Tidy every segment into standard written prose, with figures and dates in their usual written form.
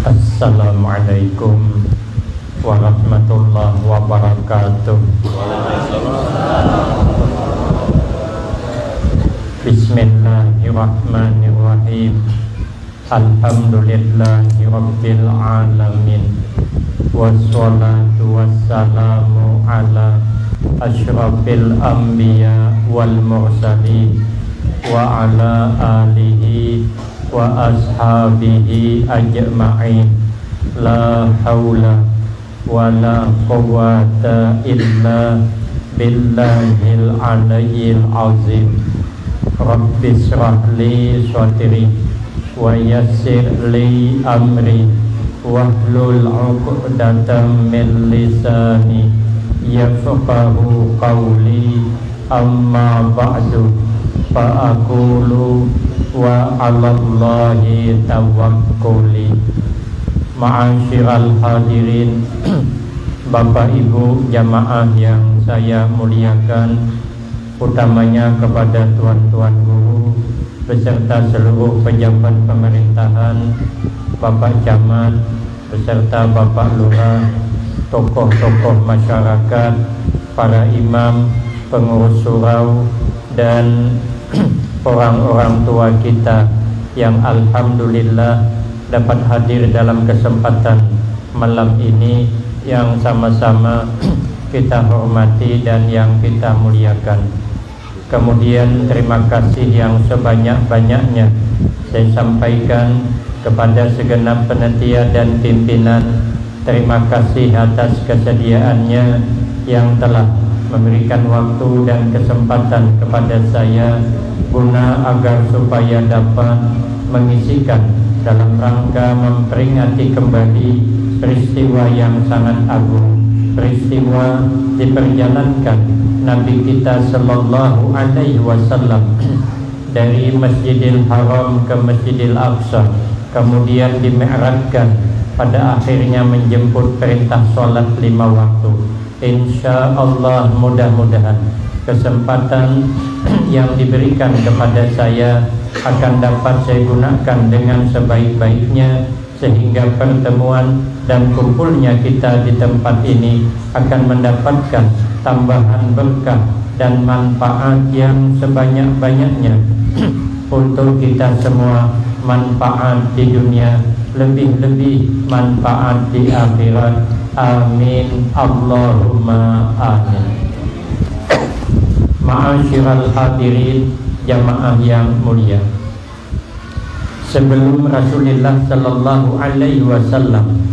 Assalamualaikum warahmatullahi wabarakatuh. Bismillahirrahmanirrahim. Alhamdulillahi rabbil alamin. Wassalatu wassalamu ala asyrafil anbiya wal mursalin wa ala alihi wa ashabihi ajma'in. La haula wa la quwwata illa billahil aliyyil azim. Rabbi shrah li sadri wa yassir li amri wahlul 'uqdatam min lisani yafqahu qawli. Amma ba'du fa aqulu wa 'alallahi tawakkuli. Ma'asyiral hadirin, Bapak Ibu jamaah yang saya muliakan, utamanya kepada tuan-tuan guru beserta seluruh pejabat pemerintahan, Bapak Camat beserta Bapak Lurah, tokoh-tokoh masyarakat, para imam, pengurus surau, dan orang-orang tua kita yang alhamdulillah dapat hadir dalam kesempatan malam ini yang sama-sama kita hormati dan yang kita muliakan. Kemudian terima kasih yang sebanyak-banyaknya saya sampaikan kepada segenap panitia dan pimpinan. Terima kasih atas kesediaannya yang telah memberikan waktu dan kesempatan kepada saya guna agar supaya dapat mengisikan dalam rangka memperingati kembali peristiwa yang sangat agung, peristiwa diperjalankan Nabi kita Sallallahu Alaihi Wasallam dari Masjidil Haram ke Masjidil Aqsa, kemudian dimi'rajkan, pada akhirnya menjemput perintah sholat 5 waktu. Insya Allah mudah-mudahan kesempatan yang diberikan kepada saya akan dapat saya gunakan dengan sebaik-baiknya, sehingga pertemuan dan kumpulnya kita di tempat ini akan mendapatkan tambahan berkah dan manfaat yang sebanyak-banyaknya untuk kita semua, manfaat di dunia, lebih-lebih manfaat di akhirat. Amin Allahumma amin. Ma'asyiral hadirin jamaah yang mulia, sebelum Rasulullah Sallallahu Alaihi Wasallam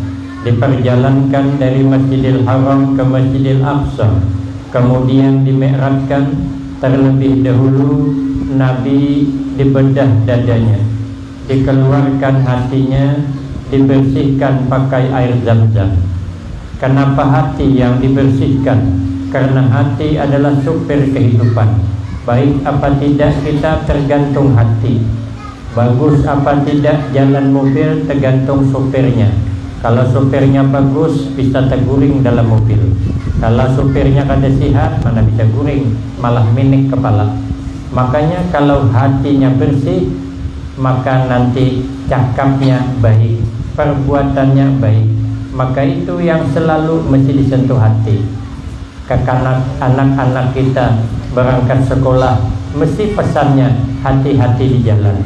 diperjalankan dari Masjidil Haram ke Masjidil Aqsa, kemudian dimi'rajkan, terlebih dahulu Nabi dibedah dadanya, dikeluarkan hatinya, dibersihkan pakai air Zam-Zam. Kenapa hati yang dibersihkan? Karena hati adalah supir kehidupan. Baik apa tidak kita tergantung hati. Bagus apa tidak jalan mobil tergantung supirnya. Kalau supirnya bagus bisa terguring dalam mobil. Kalau supirnya kada sihat mana bisa guring, malah minik kepala. Makanya kalau hatinya bersih, maka nanti cakapnya baik, perbuatannya baik. Maka itu yang selalu mesti disentuh hati. Anak-anak kita berangkat sekolah, mesti pesannya hati-hati di jalan.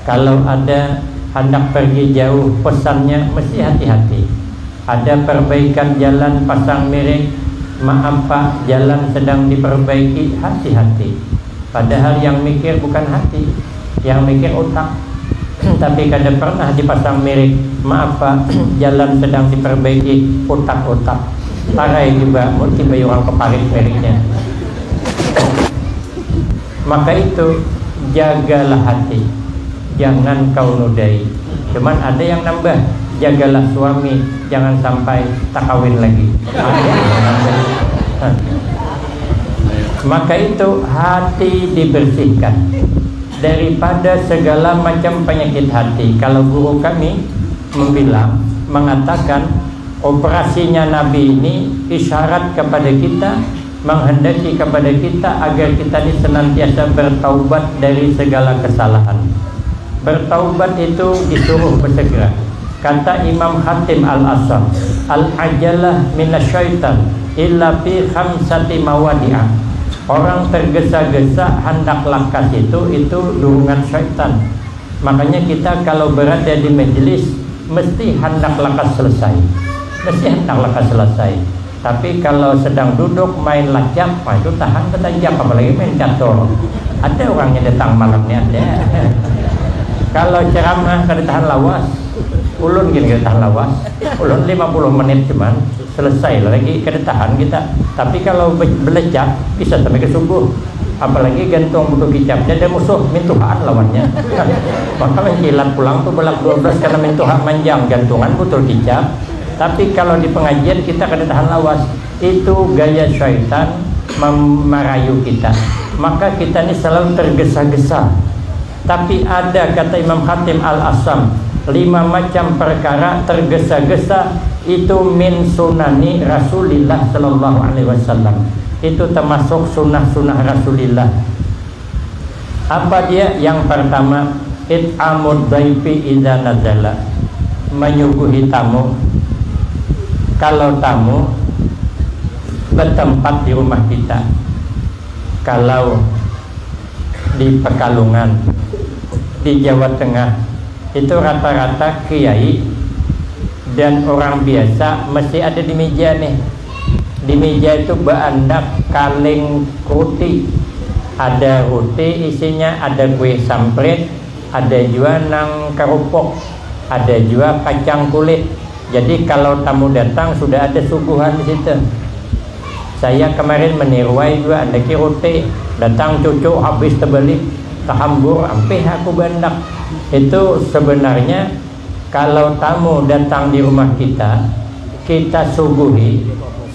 Kalau ada hendak pergi jauh, pesannya mesti hati-hati. Ada perbaikan jalan pasang miring, maaf Pak, jalan sedang diperbaiki, hati-hati. Padahal yang mikir bukan hati, yang mikir otak. Tapi kada pernah dipasang miring, maaf Pak, jalan sedang diperbaiki, otak-otak. Parai juga, mungkin bagi orang keparit miringnya. Maka itu jagalah hati, jangan kau nodai. Cuman ada yang nambah, jagalah suami, jangan sampai tak kawin lagi. maka itu hati dibersihkan daripada segala macam penyakit hati. Kalau guru kami mengatakan operasinya Nabi ini isyarat kepada kita, menghendaki kepada kita agar kita ini senantiasa bertaubat dari segala kesalahan. Bertaubat itu disuruh bersegera. Kata Imam Hatim Al-Asam, al-ajalah minasyaitan illa fi khamsati mawadi'ah. Orang tergesa-gesa hendak lakas itu dorongan syaitan. Makanya kita kalau berada di majelis mesti hendak lakas selesai. Tapi kalau sedang duduk main lacak, itu tahan ketajak, apalagi main catur. Ada orangnya datang malamnya ada. Kalau ceramah kada tahan lawas, ulun gini kada tahan lawas, ulun 50 menit cuman selesai lagi kada tahan kita. Tapi kalau belecak bisa sampai ke subuh. Apalagi gantung butuh kicap, ada musuh mintuhan lawannya. Maka menjilat pulang tuh belak 12 karena mintuhan manjang, gantungan butuh kicap. Tapi kalau di pengajian kita kada tahan lawas, itu gaya syaitan merayu kita. Maka kita ini selalu tergesa-gesa. Tapi ada kata Imam Hatim Al-Asam, 5 macam perkara tergesa-gesa itu min sunani Rasulillah sallallahu alaihi wasallam. Itu termasuk sunnah-sunnah Rasulillah. Apa dia? Yang pertama, it'amud dhaifi idza nazala, menyuguhi tamu. Kalau tamu bertempat di rumah kita, kalau di Pekalongan, di Jawa Tengah, itu rata-rata kiai dan orang biasa mesti ada di meja nih. Di meja itu berandak kaleng roti. Ada roti isinya, ada kue sampret, ada juga nang kerupuk, ada juga kacang kulit. Jadi kalau tamu datang sudah ada suguhan di situ. Saya kemarin meniruai juga ada roti, datang cucu habis terbalik tahambur sampai aku bandak. Itu sebenarnya kalau tamu datang di rumah kita, kita suguhi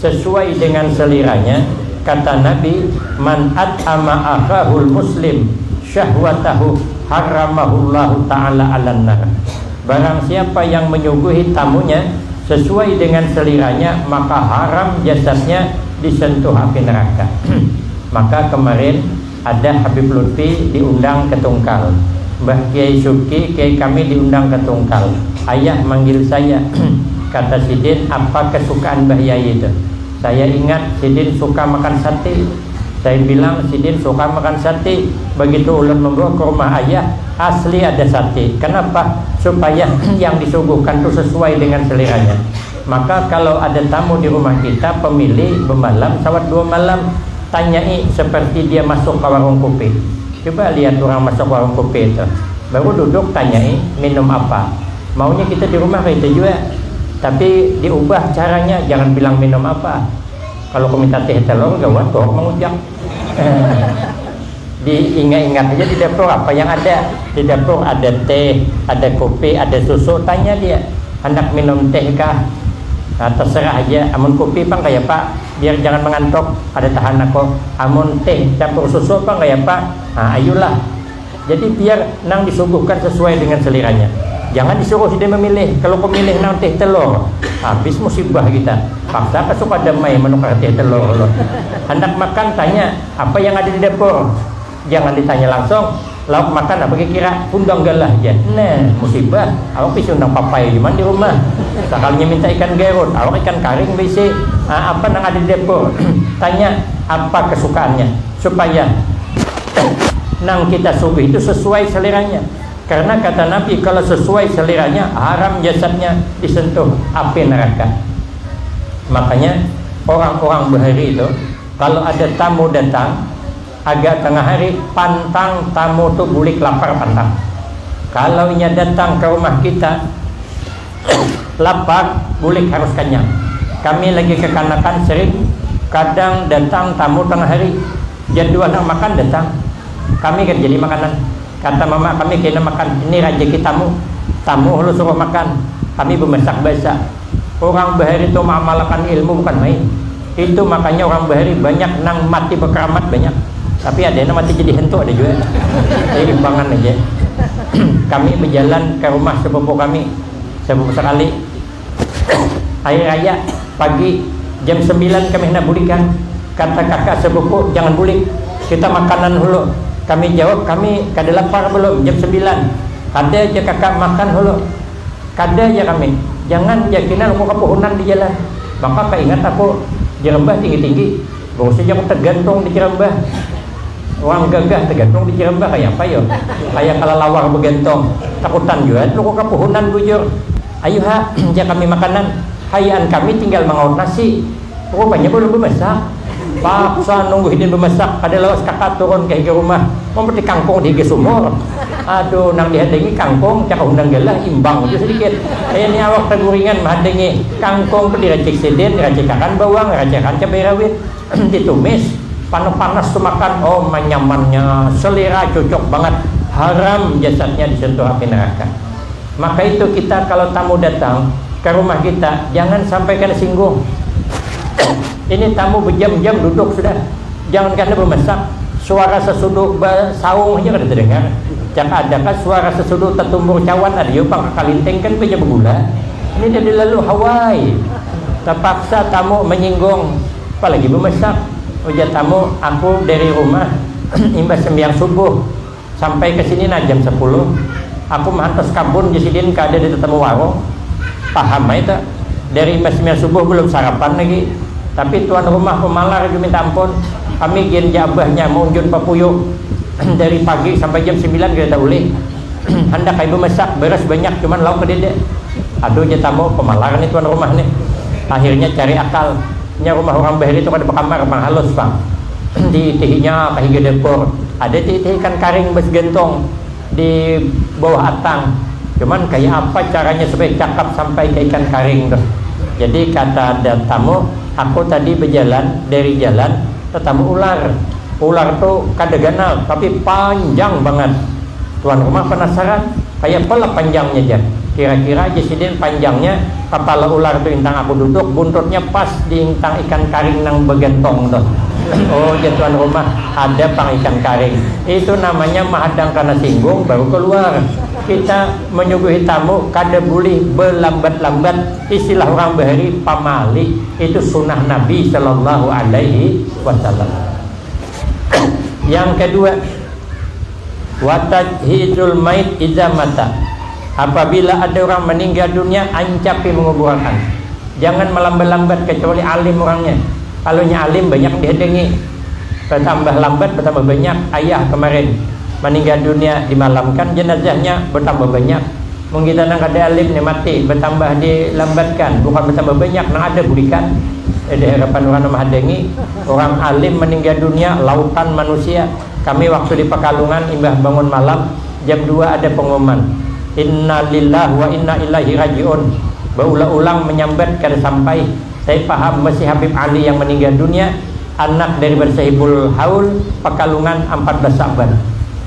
sesuai dengan seliranya. Kata Nabi, man at'ama akhahul muslim syahwatahu haramahullahu ta'ala 'alan nar. Barang siapa yang menyuguhi tamunya sesuai dengan seliranya, maka haram jasadnya disentuh api neraka. Maka kemarin ada Habib Lutfi diundang ke Tungkal, Mbah Kiai Suki, Kiai kami diundang ke Tungkal. Ayah manggil saya, kata Sidin, apa kesukaan Mbah Yai itu? Saya ingat Sidin suka makan sate. Saya bilang Sidin suka makan sate. Begitu ulun membawa ke rumah ayah, asli ada sate. Kenapa? Supaya yang disuguhkan itu sesuai dengan seliranya. Maka kalau ada tamu di rumah kita, pemilih bermalam, sawat 2 malam, tanyai seperti dia masuk ke warung kopi. Coba lihat orang masuk warung kopi itu, baru duduk tanyai minum apa. Maunya kita di rumah kita juga, tapi diubah caranya, jangan bilang minum apa. Kalau kau minta teh telur, gawat kok mengujak. Diingat-ingat aja di dapur apa yang ada. Di dapur ada teh, ada kopi, ada susu. Tanya dia, hendak minum teh kah? Nah, terserah aja. Amun kopi bang kayak pak, biar jangan mengantuk. Ada tahan aku. Amun teh campur susu bang kayak pak. Nah, ayolah. Jadi biar nang disuguhkan sesuai dengan seliranya. Jangan disuruh dia memilih. Kalau pemilih nang teh telur, habis musibah kita. Paksa suka damai menukar teh telur. Hendak makan tanya apa yang ada di dapur. Jangan ditanya langsung. Lauk makan apa kira undang galah aja. Nah, musibah. Awak bisa undang papai gimana di rumah. Sekalinya minta ikan gerut, awak ikan karing bisa. Apa nang ada di dapur. Tanya apa kesukaannya supaya nang kita suguh itu sesuai seliranya. Karena kata Nabi, kalau sesuai seliranya, haram jasadnya disentuh api neraka. Makanya orang-orang bahari itu, kalau ada tamu datang agak tengah hari, pantang tamu tuh bulik lapar pantang. Kalau nya datang ke rumah kita lapar, bulik harus kenyang. Kami lagi kekanakan sering kadang datang tamu tengah hari, jadwal nak makan datang, kami kan jadi makanan. Kata mama kami kena makan, ini rezeki tamu. Tamu lu suruh makan, kami bermasak basa. Orang bahari itu mengamalkan ilmu bukan main. Itu makanya orang Bahari banyak nang mati berkeramat banyak. Tapi ada yang mati jadi hantu ada juga. Jadi imbangan aja. Kami berjalan ke rumah sepupu kami, sepupu sekali. Hari raya pagi jam 9 kami hendak bulikan. Kata kakak sepupu, jangan bulik, kita makanan dulu. Kami jawab, kami kada lapar belum, jam 9. Kada aja kakak makan dulu. Kada aja kami, jangan yakinan aku kepohonan di jalan. Maka kak ingat aku Jerembah tinggi-tinggi, baru saja aku tergantung di Jerembah. Orang gagah tergantung di Jerembah kayak apa yo? Kayak kalau lawar bergantung, takutan juga. Lu kok kepohonan bujur. Ayo ha, aja kami makanan. Hayaan kami tinggal mengaut nasi. Rupanya belum bermasak. Paksa nunggu hidin bermasak. Ada lawas kakak turun ke rumah. Mau berarti kangkung di sumur. Aduh, nang dihadengi kangkung, cakap undang gelah imbang itu sedikit. Ini awak teguringan mahadengi kangkung diracik sidin, diracikakan bawang, diracikakan cabai rawit, ditumis, panas-panas tuh makan. Oh, nyamannya, selera cocok banget. Haram jasadnya disentuh api neraka. Maka itu kita kalau tamu datang ke rumah kita, jangan sampai kena singgung. Ini tamu berjam-jam duduk sudah, jangan karena bermasak. Suara sesuduk saung aja kada terdengar. Jangan adakah suara sesuduk tertumbur cawan ada yupang kalinteng kan punya bergula. Ini jadi lalu Hawaii. Terpaksa tamu menyinggung, apalagi bermasak. Ujar tamu, aku dari rumah imbas sembahyang subuh sampai ke sini jam 10. Aku menghantas kabun di sini kada di tetemu warung. Paham itu? Dari imbas sembahyang subuh belum sarapan lagi. Tapi tuan rumah pemalar juga minta ampun. Kami gen jabahnya munjun papuyuk dari pagi sampai jam 9 kita tak boleh. Hendak ibu masak beras banyak cuman lauk kedede. Aduh je tamu pemalar nih tuan rumah nih. Akhirnya cari akal. Nya rumah orang Bahari itu ada kamar mang halus bang. Di tihinya kayak dapur. Ada tih ikan karing bes gentong di bawah atang. Cuman kayak apa caranya supaya cakap sampai ke ikan karing tuh. Jadi kata ada tamu, aku tadi berjalan dari jalan ketemu ular. Ular tuh kada ganal tapi panjang banget. Tuan rumah penasaran, kayak apa panjangnya aja? Kira-kira jesiden panjangnya kepala ular tuh intang aku duduk, buntutnya pas di intang ikan karing nang begentong tuh. Oh, ya tuan rumah ada pang ikan karing. Itu namanya mahadang karena singgung baru keluar. Kita menyuguhi tamu kada boleh berlambat-lambat. Istilah orang Bahari pamali, itu sunnah Nabi Sallallahu Alaihi Wasallam. Yang kedua, watajhizul mait idza mata. Apabila ada orang meninggal dunia, ancapi menguburkan. Jangan melambat-lambat kecuali alim orangnya. Kalau alim banyak dihadengi. Bertambah lambat bertambah banyak. Ayah kemarin meninggal dunia dimalamkan, jenazahnya bertambah banyak. Mungkin nang ada alim nih mati, bertambah dilambatkan, bukan bertambah banyak, nang ada bulikan. Ada harapan orang menghadengi orang alim meninggal dunia, lautan manusia. Kami waktu di Pekalongan imbah bangun malam jam 2 ada pengumuman, Inna lillahi wa inna ilaihi rajiun. Berulang-ulang menyambat kada sampai. Saya paham masih Habib Ali yang meninggal dunia, anak dari Bersahibul Haul Pekalongan 14 Saban.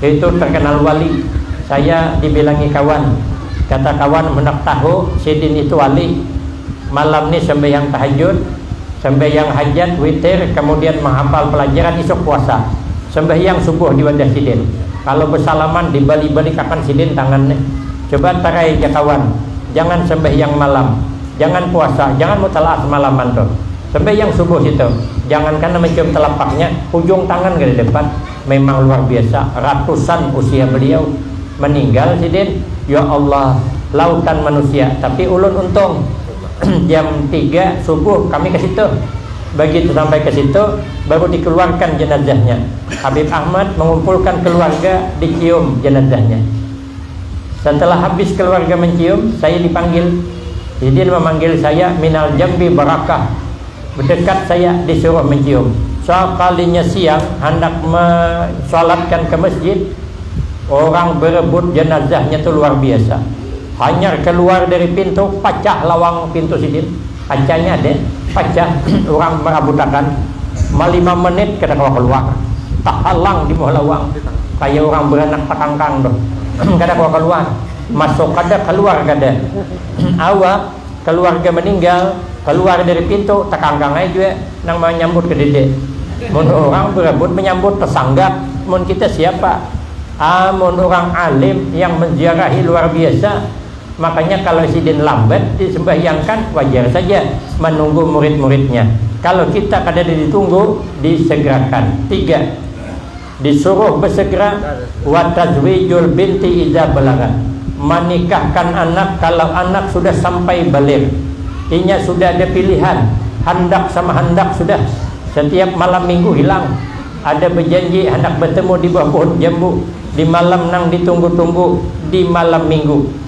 Itu terkenal wali. Saya dibilangi kawan, kata kawan hendak tahu sidin itu wali. Malam ni sembahyang tahajud, sembahyang hajat, witir, kemudian menghafal pelajaran isuk puasa. Sembahyang subuh di wadah sidin. Kalau bersalaman di bali-bali kapan sidin tangannya. Coba tarai ya kawan, jangan sembahyang malam, jangan puasa, jangan mutalaah semalaman tuh. Sembahyang subuh itu, jangan karena mencium telapaknya, ujung tangan ke depan. Memang luar biasa, ratusan usia beliau meninggal sidin. Ya Allah, lautan manusia. Tapi ulun untung jam 3 subuh kami ke situ. Begitu sampai ke situ baru dikeluarkan jenazahnya. Habib Ahmad mengumpulkan keluarga, dicium jenazahnya. Setelah habis keluarga mencium, saya dipanggil. Sidin memanggil saya, minal jambi barakah. Berdekat saya disuruh mencium. Sekalinya siang hendak mensolatkan ke masjid, orang berebut jenazahnya itu luar biasa. Hanya keluar dari pintu, pecah lawang pintu sidin. Pecahnya ada, pecah. Orang merabutakan 5 menit kena keluar. Tak halang di bawah lawang. Kayak orang beranak takangkang tuh. Kada keluar. Masuk kada, keluar kada. Awak keluarga meninggal, keluar dari pintu tekangkang aja juga nang menyambut ke dede. Mun orang berebut menyambut tesanggap, mun kita siapa? Mun orang alim yang menziarahi luar biasa. Makanya kalau sidin lambat disembahyangkan wajar saja menunggu murid-muridnya. Kalau kita kada ditunggu disegerakan. 3, disuruh bersegera. Wa tazwijul binti idza balagat, menikahkan anak kalau anak sudah sampai baligh. Inya sudah ada pilihan, hendak sama hendak sudah. Setiap malam minggu hilang, ada berjanji hendak bertemu di bawah pohon jambu. Di malam nang ditunggu-tunggu di malam minggu.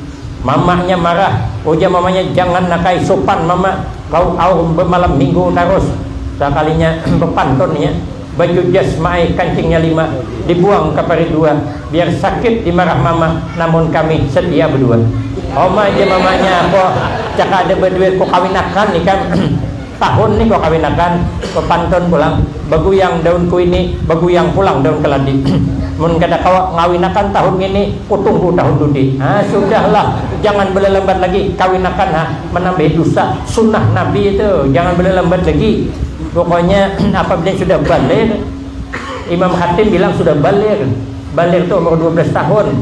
Mamanya marah, ujar mamanya jangan nakai sopan mama, kau bermalam minggu terus. Sekalinya berpantun ya, baju jas mai kancingnya 5 dibuang ke pari 2 biar sakit dimarah mama, namun kami setia berdua. Oma aja mamanya kok cak ada berduit kok kawinakan nih kan tahun nih kok kawinakan berpantun pulang baguyang daunku ini baguyang pulang daun keladi. Mun kada kau ngawinakan tahun ini ku tunggu tahun dudi. Sudahlah, jangan berlambat lagi kawinakan menambah dosa. Sunnah Nabi itu jangan berlambat lagi. Pokoknya apabila sudah baligh, Imam Khatib bilang sudah baligh. Baligh itu umur 12 tahun.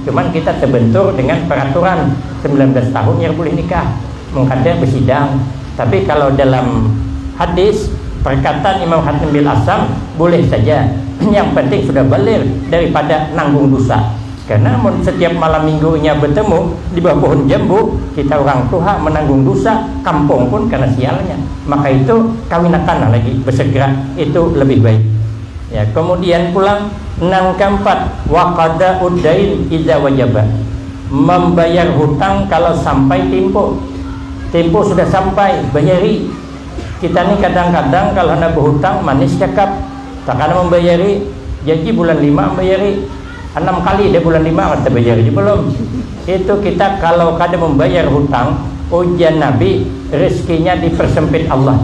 Cuman kita terbentur dengan peraturan 19 tahun yang boleh nikah. Mengkadang bersidang. Tapi kalau dalam hadis perkataan Imam Khatib bil Asam boleh saja. Yang penting sudah baligh daripada nanggung dosa. Karena setiap malam minggunya bertemu di bawah pohon jambu, kita orang tua menanggung dosa, kampung pun karena sialnya. Maka itu kawinakan lagi bersegera itu lebih baik. Ya, kemudian pulang nang keempat wa qada'ud dain idza wajaba, membayar hutang kalau sampai tempo. Tempo sudah sampai bayari. Kita nih kadang-kadang kalau hendak berhutang manis cakap. Tak ada membayari, janji bulan 5 membayari 6 kali dia bulan 5 kita bayari belum. Itu kita kalau kada membayar hutang, ujian Nabi rezekinya dipersempit Allah.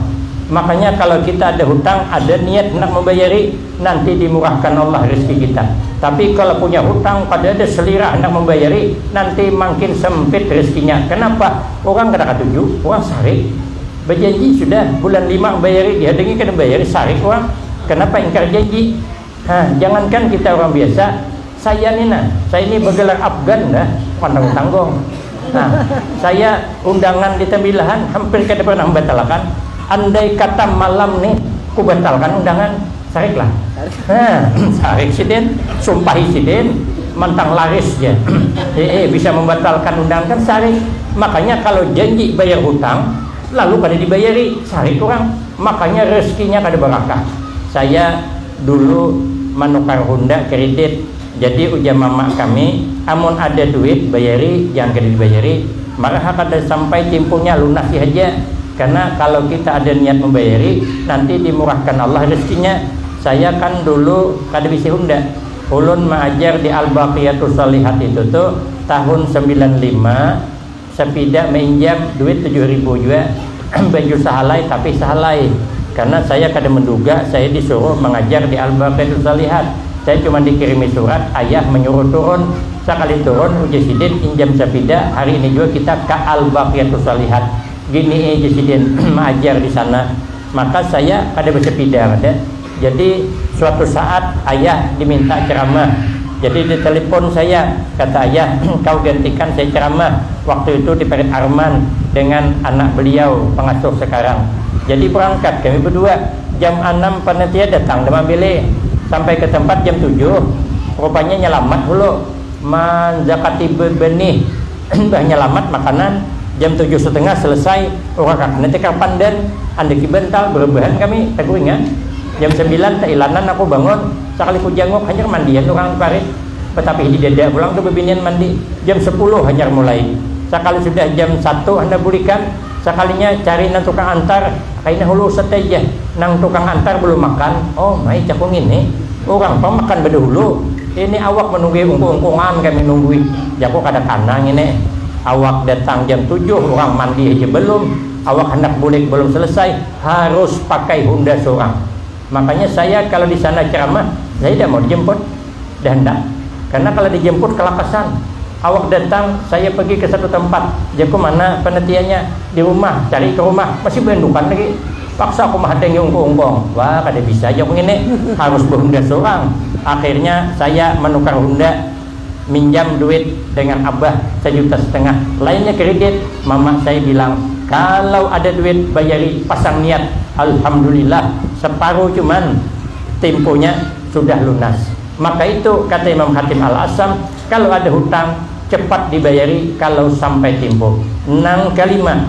Makanya kalau kita ada hutang, ada niat nak membayari, nanti dimurahkan Allah rezeki kita. Tapi kalau punya hutang pada ada selera hendak membayari, nanti makin sempit rezekinya. Kenapa? Orang kada ketujuh, orang sarik. Berjanji sudah bulan 5 membayari, dia dengi kada membayari, sarik orang. Kenapa ingkar janji? Jangankan kita orang biasa, saya ini bergelar Afgan dah, tanggung-tanggung. Saya undangan di Tembilahan hampir kada pernah membatalkan. Andai kata malam nih ku batalkan undangan, sariklah. Sarik sidin, sumpahi sidin, mantang laris ya. Bisa membatalkan undangan kan sarik. Makanya kalau janji bayar hutang, lalu kada dibayari, sarik orang. Makanya rezekinya kada barakah. Saya dulu menukar Honda kredit. Jadi ujar mama kami, amun ada duit bayari, jangan kada dibayari. Maka kada sampai temponya lunasi aja. Karena kalau kita ada niat membayari, nanti dimurahkan Allah rezekinya. Saya kan dulu kada bisa Honda. Ulun mengajar di Al-Baqiyatus Shalihat itu tuh tahun 95, sepeda minjam duit 7.000 juga. Baju sahalai tapi sahalai. Karena saya kada menduga saya disuruh mengajar di Al-Baqiyatus Shalihat. Saya cuma dikirimi surat, ayah menyuruh turun. Sekali turun uji sidin injam sepeda. Hari ini juga kita ke Al-Baqiyatus Shalihat. Gini uji sidin mengajar di sana. Maka saya kada bersepeda ada. Jadi suatu saat ayah diminta ceramah. Jadi ditelepon saya, kata ayah, kau gantikan saya ceramah. Waktu itu di Parit Arman dengan anak beliau pengasuh sekarang. Jadi berangkat kami berdua jam 6 panitia datang demam bile sampai ke tempat jam 7. Rupanya nyelamat dulu menzakati benih bah nyelamat makanan jam 7:30 selesai orang nanti kapan dan anda kibental berlebihan kami tak ingat jam 9 tak ilanan aku bangun sekali ku jangok hanya mandian orang Parit tetapi di dada pulang ke bebinian mandi jam 10 hanya mulai sekali sudah jam 1 anda burikan sekalinya cari nang tukang antar kayaknya hulu seteja nang tukang antar belum makan oh mai cakung ini orang pun makan berdahulu ini awak menunggu ungkung-ungkungan kami nungguin jago kada kanang ini awak datang jam 7 orang mandi aja belum awak hendak bulik belum selesai harus pakai Honda seorang. Makanya saya kalau di sana ceramah saya tidak mau dijemput dan hendak karena kalau dijemput kelakasan awak datang, saya pergi ke satu tempat, jaku mana penelitiannya di rumah, cari ke rumah, masih bendukan lagi, paksa aku mah ada yang ungkong, wah kada bisa aja ini, harus berhunda seorang. Akhirnya saya menukar hunda, minjam duit dengan abah 1,5 juta, lainnya kredit. Mama saya bilang, kalau ada duit bayari, pasang niat, alhamdulillah separuh cuman temponya sudah lunas. Maka itu kata Imam Khatib Al-Asam, kalau ada hutang cepat dibayari kalau sampai tempo. Nang kalimat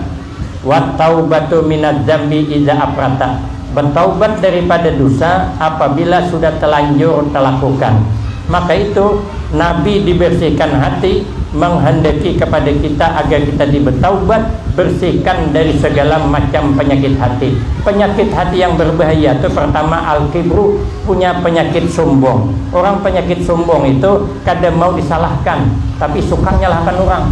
wa taubatu minadz dzambi idza aprata, bertaubat daripada dosa apabila sudah telanjur terlakukan. Maka itu Nabi dibersihkan hati, menghendaki kepada kita agar kita bertaubat, bersihkan dari segala macam penyakit hati. Penyakit hati yang berbahaya itu pertama al-kibru, punya penyakit sombong. Orang penyakit sombong itu kadang mau disalahkan, tapi suka nyalahkan orang.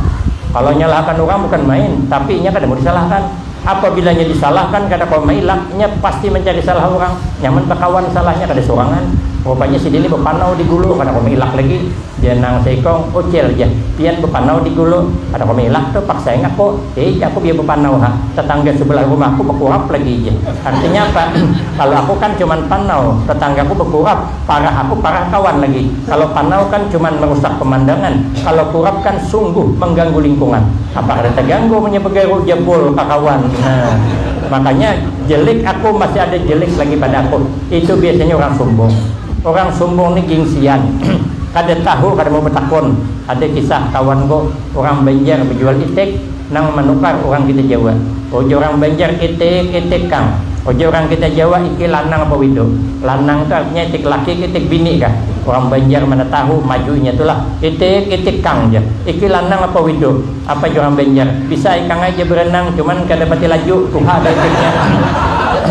Kalau nyalahkan orang bukan main, tapi nya kadang mau disalahkan. Apabila nya disalahkan, kadang kalau mailaknya pasti mencari salah orang. Nyaman pekawan salahnya kada sorangan. Rupanya si Dili bepanau di gulu, kadang kalau mailak lagi dia nang seikong ocel aja. Pian bepanau di gulu, kadang kalau mailak tuh paksa ingat kok. Aku biar bepanau ha. Tetangga sebelah rumahku berkurap lagi aja. Artinya apa? Kalau aku kan cuman panau, tetanggaku berkurap, parah aku parah kawan lagi. Kalau panau kan cuman merusak pemandangan, kalau kurap kan sungguh mengganggu lingkungan. Apa ada terganggu menyebegaru jebol kawan. Nah, makanya jelek aku masih ada jelek lagi pada aku. Itu biasanya orang sombong. Orang sombong ni gengsian. Kada tahu, kada mau bertakon. Ada kisah kawan ko, orang Banjar berjual itik nang menukar orang kita Jawa. Ojo orang Banjar itik kang. Ojo orang kita Jawa iki lanang apa wido. Lanang tu artinya itik laki, itik bini kah. Orang Banjar mana tahu majunya itulah itik kang je. Iki lanang apa wido. Apa orang Banjar bisa ikang aja berenang, cuman kada pati laju tuha ada itiknya.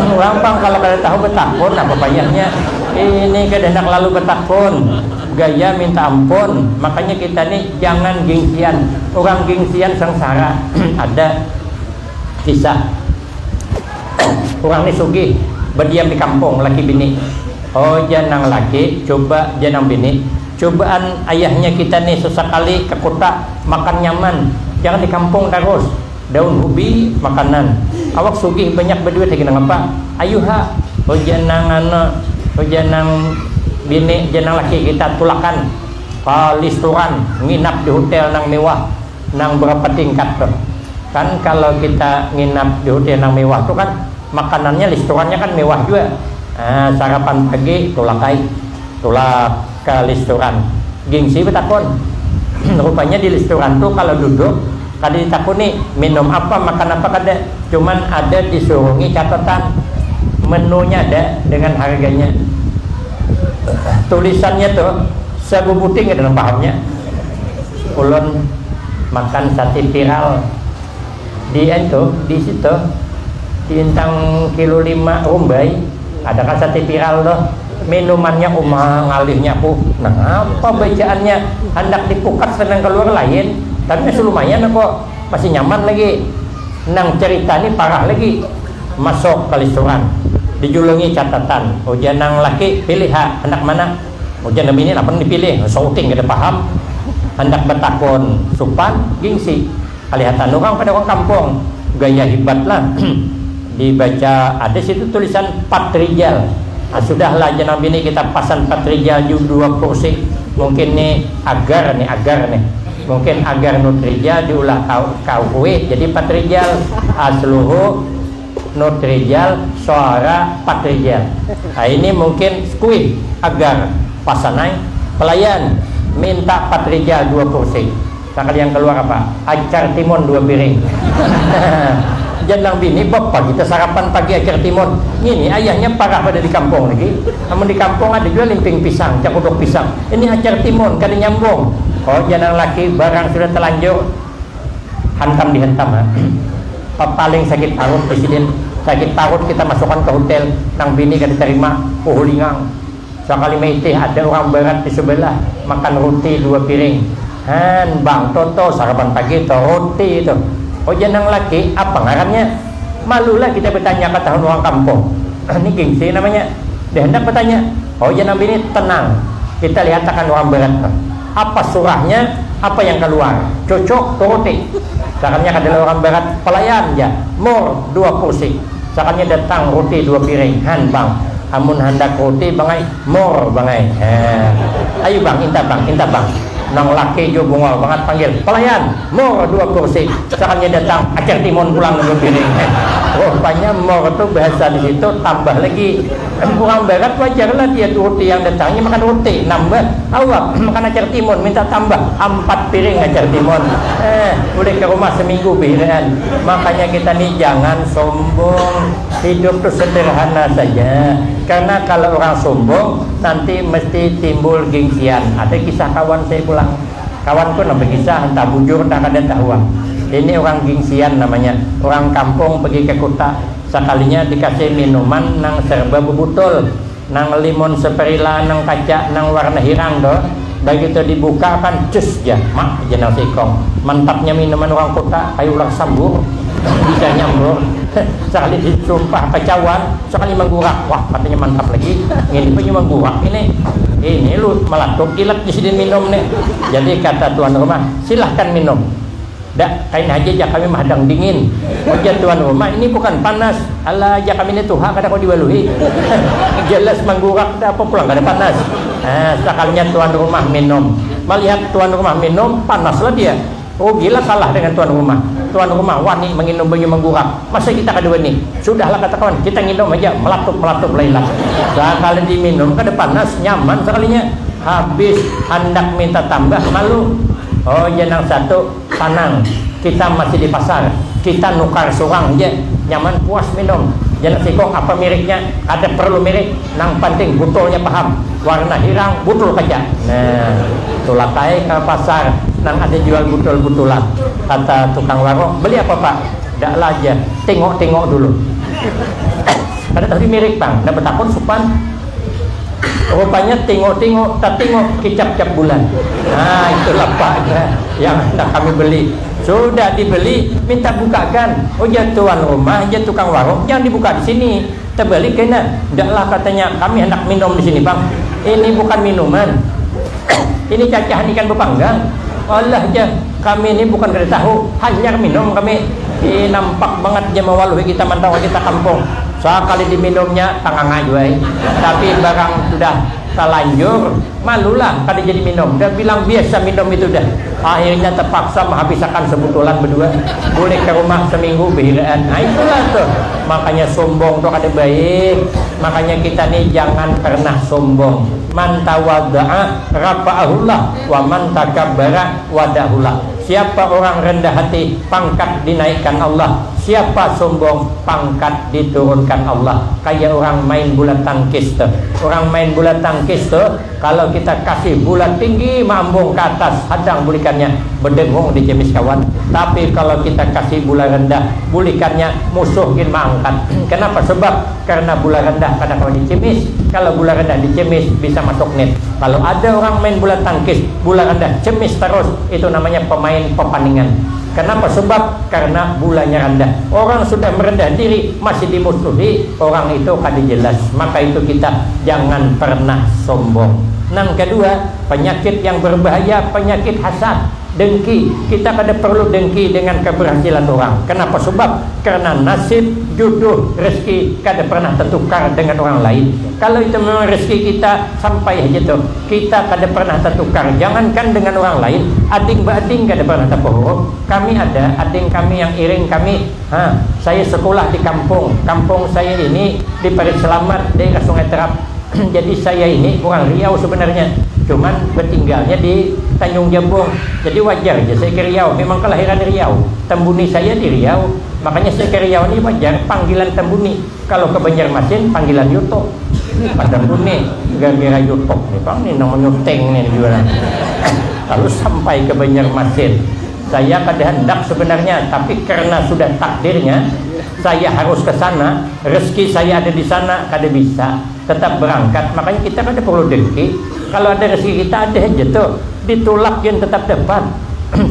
Orang bang kalau kada tahu bertakon apa payahnya. Ini kada hendak lalu bertakon, gaya minta ampun. Makanya kita nih jangan gengsian. Orang gengsian sengsara. Ada kisah orang ni sugih berdiam di kampung, laki bini. Oh janang laki coba janang bini, cobaan ayahnya kita nih sesekali ke kota makan nyaman, jangan di kampung terus. Daun ubi makanan, awak sugih banyak berduit lagi nang apa, ayo ha. Oh janang janang bini, janang laki kita tulakan listuran, nginap di hotel nang mewah, nang berapa tingkat tuh. Kan kalau kita nginap di hotel nang mewah tuh kan makanannya listurannya kan mewah juga. Sarapan pagi tulak ke listuran, gengsi betakon. Rupanya di listuran tuh kalau duduk kada ditakuni minum apa makan apa kada, cuman ada disurungi catatan menunya ada dengan harganya. Tulisannya tuh sagu putih dalam pahamnya. Ulun makan sate tiral di ento di situ Tintang kilo 5 Rumbai, ada kan sate viral loh. Minumannya ngalihnya aku. Nah, apa bacaannya hendak dipukat senang keluar lain, tapi masih lumayan kok, masih nyaman lagi. Nang cerita ini parah lagi. Masuk kalisturan, dijulungi catatan. Ujian nang laki pilih ha, hendak mana? Ujian nang bini apa dipilih? Shouting gak ada paham. Hendak bertakon, supan, gengsi. Kelihatan orang pada orang kampung, gaya hebat lah. Dibaca ada situ tulisan 4 rijal. Sudahlah jenang bini kita pasang 4 rijal juga 2 kursi. Mungkin nih agar nih mungkin agar nutrijal diulah kau kue jadi 4 rijal seluruh nutrijal suara 4 rijal. Nah ini mungkin kue agar pasanai pelayan minta 4 rijal 2 kursi. Sekali yang keluar apa? Acar timun 2 piring. Janang bini bapak kita sarapan pagi acar timun. Ini ayahnya parah pada di kampung lagi. Namun di kampung ada juga limping pisang, cakuduk pisang. Ini acar timun kada nyambung. Oh janang laki barang sudah terlanjur hantam dihentam ha. Paling sakit parut presiden. Sakit parut kita masukkan ke hotel. Nang bini kada terima puhulingang. Sekali maitih ada orang barat di sebelah makan roti 2 piring. Han bang toto sarapan pagi itu roti itu. Oh janang laki apa ngarannya? Malulah kita bertanya ke tahun orang kampung. Ini gengsi namanya. Dia hendak bertanya. Oh janang bini tenang. Kita lihat akan orang berat. Apa surahnya? Apa yang keluar? Cocok roti. Sakannya adalah orang barat pelayan ya, mor 2 kursi. Sakannya datang roti 2 piring, han bang. Amun hendak roti bangai, mor bangai. Ayo bang, inta bang. Nang laki jo bungol banget panggil pelayan, mor 2 kursi. Sakannya datang acar timun pulang 2 piring. Rupanya mor itu bahasa di situ tambah lagi. Orang barat wajar lah dia roti yang datangnya makan roti nambah. Awak makan acar timun minta tambah 4 piring acar timun. Boleh ke rumah seminggu biran. Makanya kita nih jangan sombong. Hidup tuh sederhana saja. Karena kalau orang sombong nanti mesti timbul gengsian. Ada kisah kawan saya pulang. Kawanku nampak kisah entah bujur entah kada tahuan. Ini orang gengsian namanya. Orang kampung pergi ke kota. Sekalinya dikasih minuman nang serba bebutul, nang limon seperila, nang kaca, nang warna hirang doh. Begitu dibuka kan cus ya, mak jenang sikong. Mantapnya minuman orang kota, kayu ulang sambur, bisa nyambur. Sekali disumpah kecauan, sekali menggurak, wah katanya mantap lagi. Ini punya menggurak ini lu melatuk ilat di sini minum nih. Jadi kata tuan rumah, silahkan minum. Dak, kain aja kami mahadang dingin. Ujar tuan rumah, ini bukan panas. Alah, aja kami ini tuha kada kau diwaluhi. Jelas menggurak dah apa pulang kada panas. Sekalinya tuan rumah minum. Melihat tuan rumah minum, panaslah dia. Oh gila, kalah dengan tuan rumah. Tuan rumah wani menginum banyu menggurak. Masa kita kada wani? Sudahlah kata kawan, kita nginum aja melatup lailah. Sekali diminum kada panas, nyaman sekalinya. Habis hendak minta tambah malu. Oh jenang satu panang, kita masih di pasar, kita nukar surang aja, nyaman puas minum. Jenang sikong apa miriknya, ada perlu mirip, nang penting butulnya paham, warna hirang butul kaca. Nah, tulakai ke pasar, nang ada jual butul-butulan. Kata tukang warung, beli apa pak? Dak lah aja, tengok-tengok dulu. Ada tadi mirip bang, dapat takut supan. Rupanya tengok-tengok, tak tengok kicap-cap bulan. Nah itulah pak yang hendak kami beli. Sudah dibeli, minta bukakan. Oh ya tuan rumah, ya tukang warung, jangan dibuka di sini. Terbalik kena. Tidaklah katanya, kami hendak minum di sini bang. Ini bukan minuman. Ini cacahan ikan bepanggang. Allah aja, kami ini bukan kada tahu, hanya minum kami. Nampak banget dia mewaluhi kita mantau kita kampung. Sekali diminumnya tangan ajuai. Tapi barang sudah terlanjur, malulah kada jadi minum. Dia bilang biasa minum itu dah. Akhirnya terpaksa menghabiskan sebutulan berdua. Boleh ke rumah seminggu behiraan. Nah itulah tuh. Makanya sombong tuh kada baik. Makanya kita nih jangan pernah sombong. Man tawadda'a rafa'ahullah wa man takabbara wadahullah. Siapa orang rendah hati, pangkat dinaikkan Allah. Siapa sombong, pangkat diturunkan Allah. Kayak orang main bola tangkis tuh. Orang main bola tangkis tuh, kalau kita kasih bola tinggi mambung ke atas, hadang bulikannya berdengung di cemis kawan. Tapi kalau kita kasih bola rendah, bulikannya musuh ingin mengangkat. Kenapa? Sebab karena bola rendah kadang-kadang dicemis. Kalau bola rendah dicemis bisa masuk net. Kalau ada orang main bola tangkis, bola rendah cemis terus, itu namanya pemain pepaningan. Kenapa? Sebab karena bulanya rendah. Orang sudah merendah diri masih dimusuhi, orang itu kada jelas. Maka itu kita jangan pernah sombong. Yang kedua, penyakit yang berbahaya, penyakit hasad, dengki. Kita kada perlu dengki dengan keberhasilan orang. Kenapa? Sebab karena nasib, jodoh, rezeki kada pernah tertukar dengan orang lain. Kalau itu memang rezeki kita sampai aja tuh, kita kada pernah tertukar. Jangankan dengan orang lain, ading bading kada pernah terpuruk. Kami ada ading kami yang iring kami. Saya sekolah di kampung. Kampung saya ini di Parit Selamat, daerah Sungai Terap. Jadi saya ini orang Riau sebenarnya, cuman bertinggalnya di Tanjung Jambung. Jadi wajar aja saya ke Riau, memang kelahiran di Riau. Tembuni saya di Riau, makanya saya ke Riau ini wajar panggilan Tembuni. Kalau ke Banjarmasin panggilan Yuto. Tembuni gara-gara Yuto nih bang, ini namanya Teng nih juga. Lalu sampai ke Banjarmasin, saya kada hendak sebenarnya, tapi karena sudah takdirnya saya harus ke sana, rezeki saya ada di sana, kada bisa tetap berangkat. Makanya kita kada perlu dengki. Kalau ada rezeki kita ada aja tuh, ditolak yang tetap dapat.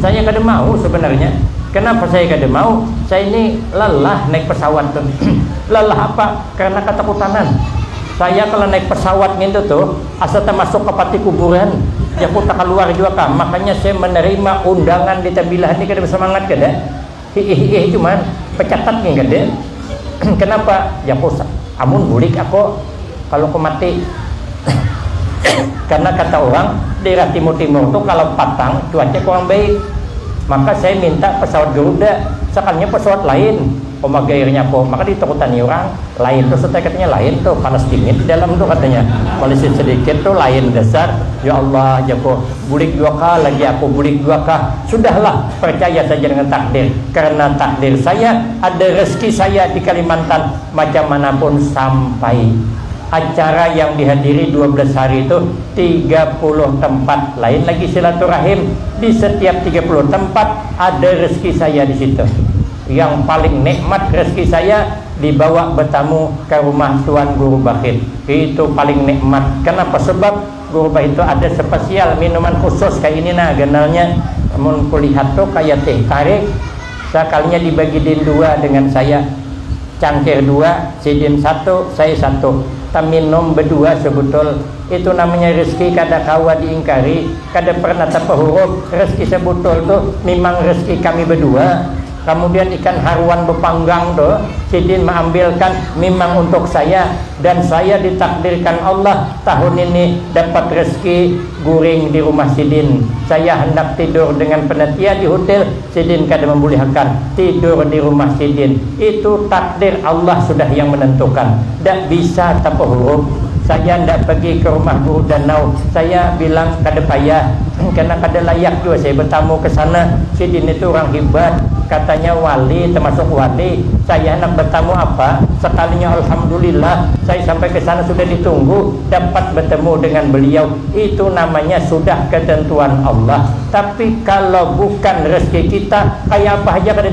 Saya kada mau sebenarnya. Kenapa saya kada mau? Saya ini lelah naik pesawat tuh. Lelah apa? Karena ketakutanan. Saya kalau naik pesawat gitu tuh, asal termasuk ke pati kuburan. Jaku tak keluar juga kah. Makanya saya menerima undangan di tabilah ini kada bersemangat kada. Hihi cuman pecatat nih kada. Kenapa? Jaku amun bulik aku kalau aku mati. Karena kata orang daerah timur-timur tuh kalau patang cuaca kurang baik. Maka saya minta pesawat Garuda, sekalinya pesawat lain. Gairnya kok, maka ditakutan orang lain tuh setelah katanya lain tuh panas dingin di dalam tuh katanya. Malesin sedikit tuh lain dasar. Ya Allah, jago bulik 2K lagi aku bulik 2K. Sudahlah, percaya saja dengan takdir. Karena takdir saya ada rezeki saya di Kalimantan macam manapun sampai. Acara yang dihadiri 12 hari itu 30 tempat, lain lagi silaturahim. Di setiap 30 tempat ada rezeki saya di situ. Yang paling nikmat rezeki saya dibawa bertamu ke rumah Tuan Guru Bahid. Itu paling nikmat. Kenapa? Sebab Guru Bahid itu ada spesial minuman khusus kayak ini nah ganalnya. Namun kulihat tuh kayak teh tarik. Sekalinya dibagi din 2 dengan saya. Cangkir 2, sidin 1, saya 1. Minum berdua sebetul. Itu namanya rezeki kada kawa diingkari, kada pernah terpehurup. Rezeki sebetul tuh memang rezeki kami berdua. Kemudian ikan haruan berpanggang tuh sidin mengambilkan memang untuk saya, dan saya ditakdirkan Allah tahun ini dapat rezeki guring di rumah sidin. Saya hendak tidur dengan penitia di hotel, sidin kada membolehkan tidur di rumah sidin. Itu takdir Allah sudah yang menentukan, tidak bisa terpehurup. Saya tidak pergi ke rumah Guru Danau, saya bilang kada payah karena kada layak juga saya bertamu ke sana. Sidin itu orang hebat, katanya wali, termasuk wali. Saya nak bertamu apa? Sekalinya alhamdulillah saya sampai ke sana sudah ditunggu, dapat bertemu dengan beliau. Itu namanya sudah ketentuan Allah. Tapi kalau bukan rezeki kita, kayak apa aja kada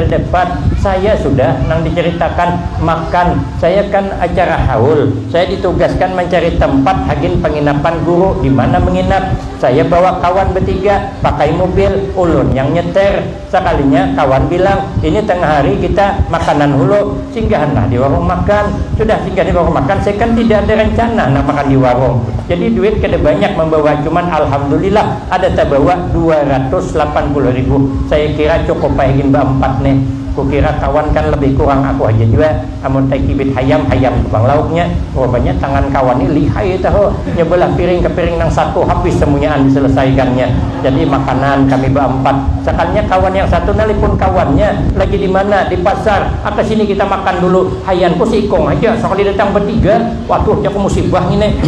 dapat. Saya sudah nang diceritakan makan. Saya kan acara haul. Saya ditugaskan mencari tempat hagin penginapan guru di mana menginap. Saya bawa kawan bertiga pakai mobil, ulun yang nyeter. Sekalinya kawan bilang, ini tengah hari kita makanan hulu, singgahlah di warung makan. Sudah singgah di warung makan, saya kan tidak ada rencana nak makan di warung. Jadi duit kada banyak membawa, cuman alhamdulillah ada terbawa 280.000. Saya kira cukup pahingin berempat nih. Kukira kawan kan lebih kurang aku aja juga. Amun tai kibit hayam tukang lauknya. Rupanya tangan kawan ini lihai tahu. Nyebelah piring ke piring nang satu habis semuanyaan diselesaikannya. Jadi makanan kami berempat. Sekalinya kawan yang satu nelpon kawannya lagi di mana di pasar. Ke sini kita makan dulu. Hayan ku sikong aja. Sekali datang bertiga. Waduh, aku musibah ini.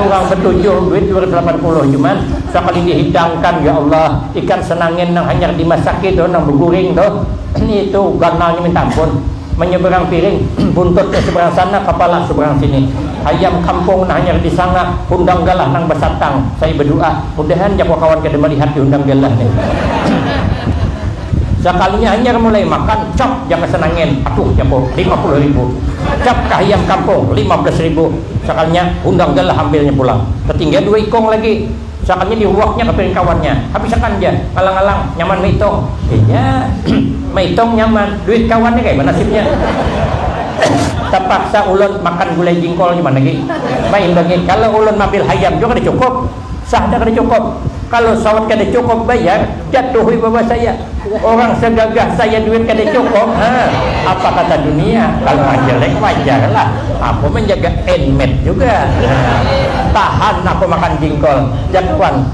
Orang bertujuh duit 280 cuman sekali dihidangkan ya Allah ikan senangin nang hanya dimasak itu nang berguring tuh. Ini itu ganalnya minta ampun, menyeberang piring buntut ke seberang sana, kepala seberang sini. Ayam kampung nah hanya di sana, undang galah nang besatang. Saya berdoa mudahan jago kawan kada melihat diundang galah nih. Sekalinya hanya mulai makan cap jangan senangin, aduh jago 50.000. Cap ke ayam kampung 15.000. Sekalinya undang galah ambilnya pulang. Ketinggal 2 ikong lagi. Sekalinya diuaknya ke piring kawannya. Habis akan dia alang-alang nyaman meitong. Iya, meitong nyaman. Duit kawannya kayak mana nasibnya? Terpaksa ulun makan gulai jingkol gimana lagi? Main bagi. Kalau ulun ambil hayam juga ada cukup. Sah dah kada cukup. Kalau sawat kada cukup bayar, jatuhi bawah saya. Orang segagah saya duit kada cukup. Apa kata dunia? Kalau jelek wajar lah. Aku menjaga enmet juga. Tahan aku makan jingkol. Jakuan.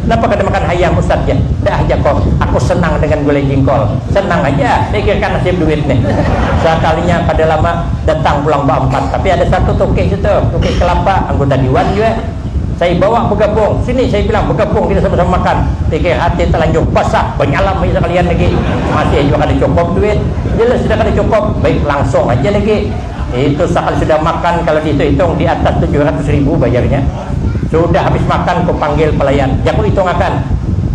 Kenapa kada makan ayam Ustaz ya? Dah aja kok. Aku senang dengan gulai jingkol. Senang aja. Pikirkan nasib duit nih. Sekalinya kada lama datang pulang berempat. Tapi ada satu tukik situ, tukik kelapa, anggota dewan juga. Saya bawa bergabung. Sini saya bilang bergabung kita sama-sama makan. Pikir hati terlanjur basah. Banyalah aja kalian lagi. Masih juga kada cukup duit. Jelas sudah kada cukup. Baik langsung aja lagi. Itu sekali sudah makan kalau dihitung di atas 700.000 bayarnya. Sudah habis makan aku panggil pelayan. Ya aku hitung akan.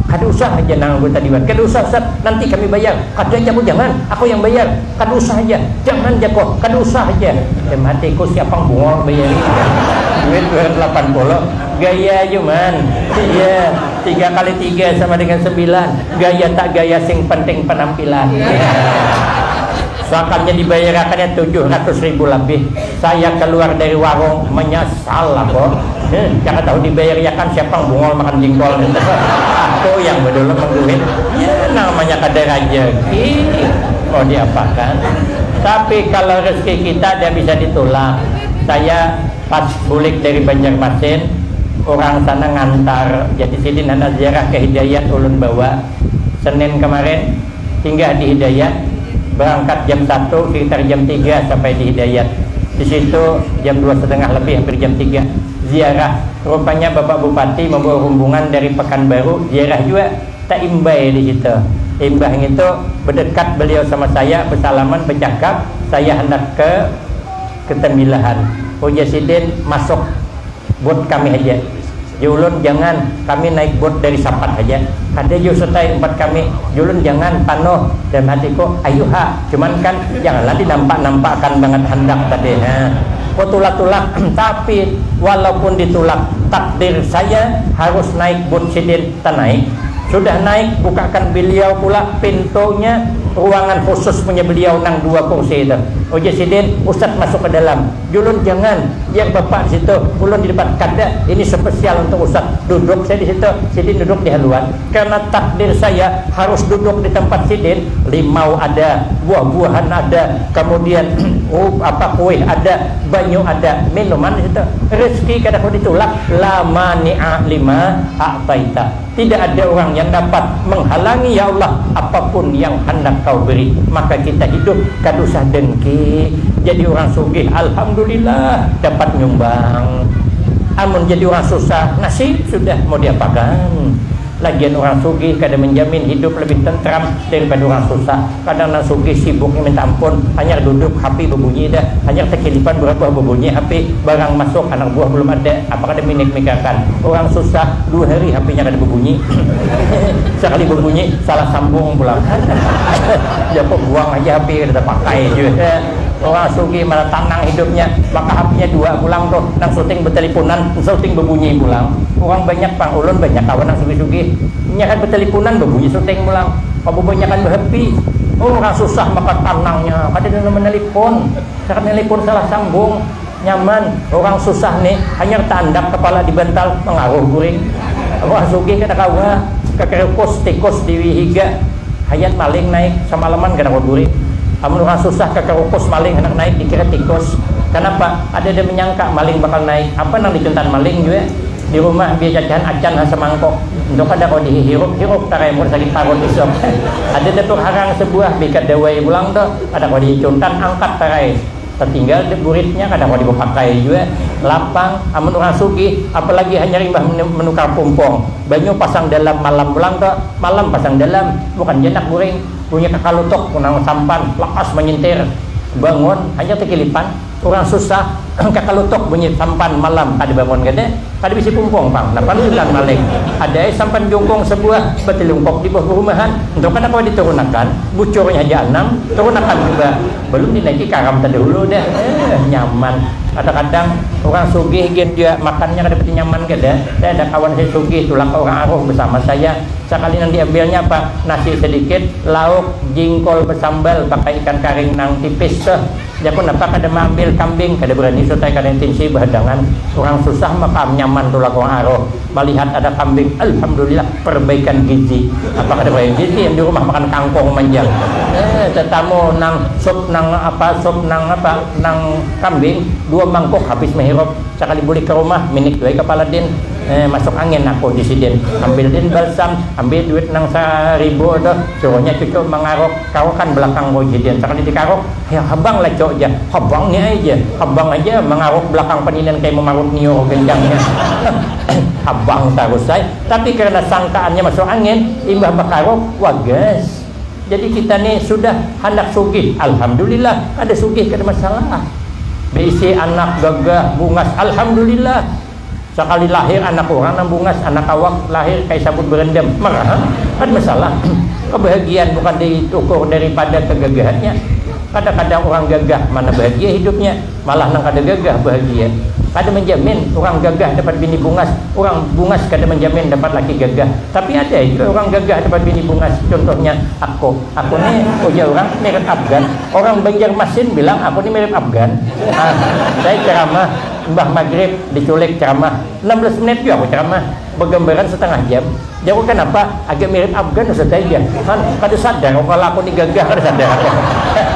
Kada usah aja nang anggota dewan. Kada usah Ustaz, nanti kami bayar. Kada aja aku jangan, aku yang bayar. Kada usah aja. Jangan jago, kada usah aja. Hatiku siapa yang bungol bayar. Duit 280. Gaya cuman. Iya, 3 kali 3 sama dengan 9. Gaya tak gaya sing penting penampilan. Seakannya dibayarkannya 700.000 lebih. Saya keluar dari warung menyesal lah kok. Jangan tahu dibayar ya kan siapa yang bungol makan jengkol itu. Aku yang bedul mengduit. Ya namanya kadar rezeki. Mau diapakan? Tapi kalau rezeki kita dia bisa ditolak. Saya pas bulik dari Banjarmasin, orang sana ngantar. Jadi sidin anak ziarah ke Hidayat ulun bawa. Senin kemarin singgah di Hidayat, berangkat jam 1 sekitar jam 3 sampai di Hidayat. Di situ jam 2:30 lebih hampir jam 3 ziarah. Rupanya Bapak Bupati membawa rombongan dari Pekanbaru ziarah juga tak imbai di situ. Imbah itu berdekat beliau sama saya, bersalaman, bercakap. Saya hendak ke Ketembilahan. Uja Sidin masuk bot kami aja. Julun jangan, kami naik bot dari Sapat aja. Ada ju setai empat kami. Julun jangan panoh dan hatiku ayo ha. Cuman kan janganlah dinampak-nampakkan banget hendak tadi. Kok tulak-tulak tapi walaupun ditulak takdir saya harus naik bot Sidin tak naik. Sudah naik, bukakan beliau pula pintunya, ruangan khusus punya beliau nang 2 kursi itu. Uji Sidin, Ustaz masuk ke dalam. Julun jangan, yang bapak di situ, ulun di depan kada. Ini spesial untuk Ustaz. Duduk saya di situ, Sidin duduk di haluan. Karena takdir saya harus duduk di tempat Sidin. Limau ada, buah-buahan ada, kemudian kue ada, banyu ada, minuman di situ. Rezeki kada kau ditolak. La mani'a lima a'taita. Tidak ada orang yang dapat menghalangi ya Allah apapun yang hendak kau beri. Maka kita hidup kada usah dengki. Jadi orang sugih alhamdulillah dapat nyumbang. Amun jadi orang susah nasib sudah mau diapakan. Lagian orang sugih kada menjamin hidup lebih tentram daripada orang susah. Kadang orang sugih sibuknya minta ampun, hanya duduk HP berbunyi dah, hanya tekilipan berapa berbunyi HP, barang masuk anak buah belum ada, apakah ada mikirkan. Orang susah 2 hari HP-nya kada berbunyi. Sekali berbunyi salah sambung pulang. Ya kok buang aja HP kada pakai juga. Orang sugih malah tanang hidupnya, maka HP-nya 2 pulang tuh, nang syuting berteleponan, syuting berbunyi pulang. Orang banyak pang ulun banyak kawan nang sugih-sugih, nyakan berteleponan berbunyi syuting pulang. Apa banyak kan berhappy. Orang susah maka tanangnya, kada ada menelpon, cara menelpon salah sambung, nyaman. Orang susah nih, hanya tandak kepala di bantal mengaruh guring. Orang sugih kada kawa, kekerukos tikus di higa, hayat maling naik semalaman kada guring. Amun orang susah kekerukos maling hendak naik dikira tikus. Kenapa? Ada menyangka maling bakal naik. Apa nang dicontan maling juga? Di rumah biar jajan acan hasa mangkok. Untuk ada kau dihirup tarai mun sakit parut isok. Ada datuk harang sebuah bikat dawai pulang tuh. Ada kau dicontan angkat tarai. Tertinggal di buritnya kadang kau dipakai juga. Lapang amun orang sugih apalagi hanya rimbah menukar pumpong. Banyu pasang dalam malam pulang tuh. Malam pasang dalam bukan jenak guring. Punya kakalutok kunang sampan lekas menyentir bangun hanya tekilipan. Orang susah kakalutok bunyi sampan malam kada bangun kada bisa pumpong pang napan bulan maling ada sampan jongkong sebuah betelungkok di bawah perumahan untuk kada kau diturunakan bucurnya aja 6 turunakan juga belum dinaiki karam terdahulu dah nyaman. Kadang-kadang orang sugih dia makannya kada dapat nyaman kada. Saya ada kawan saya sugih tulang orang aruh bersama saya. Sekali yang diambilnya apa? Nasi sedikit, lauk, jingkol bersambal, pakai ikan karing nang tipis tuh. Dia pun apa kada ambil kambing, kada berani sotai kada intensi berhadangan. Orang susah maka nyaman tulang orang aruh. Melihat ada kambing, alhamdulillah perbaikan gizi. Apa kada perbaikan gizi yang di rumah makan kangkung manjang. Tetamu nang sup nang kambing 2 mangkok habis mehirop. Sekali balik ke rumah minik duit kepala din masuk angin aku di Sidin ambil din balsam ambil duit nang 1.000 dah suruhnya cucu mengarok kau kan belakang gua Sidin sekali dikarok ya habang lah cok aja habang aja mengarok belakang peninan kayak memarut niu genjangnya habang terus saya tapi karena sangkaannya masuk angin imbah bakarok wagas. Jadi kita nih sudah hendak sugih alhamdulillah ada sugih kada masalah. Berisi anak gagah bungas alhamdulillah. Sekali lahir anak orang nang bungas, anak awak lahir kayak sabut berendam marah kan masalah. Kebahagiaan bukan diukur daripada kegagahannya. Kadang-kadang orang gagah mana bahagia hidupnya, malah nang kada gagah bahagia. ada menjamin orang gagah dapat bini bungas, orang bungas kada menjamin dapat laki gagah. Tapi ada itu orang gagah dapat bini bungas. Contohnya aku ni punya orang mirip Afgan. Orang Banjarmasin bilang aku ni mirip Afgan. Saya ceramah Mbah Maghrib diculik ceramah 16 menit juga aku ceramah, bergambaran setengah jam. Jauh kenapa agak mirip Afgan Ustaz aja. Kan kada sadar kalau aku ni gagah, kada sadar aku.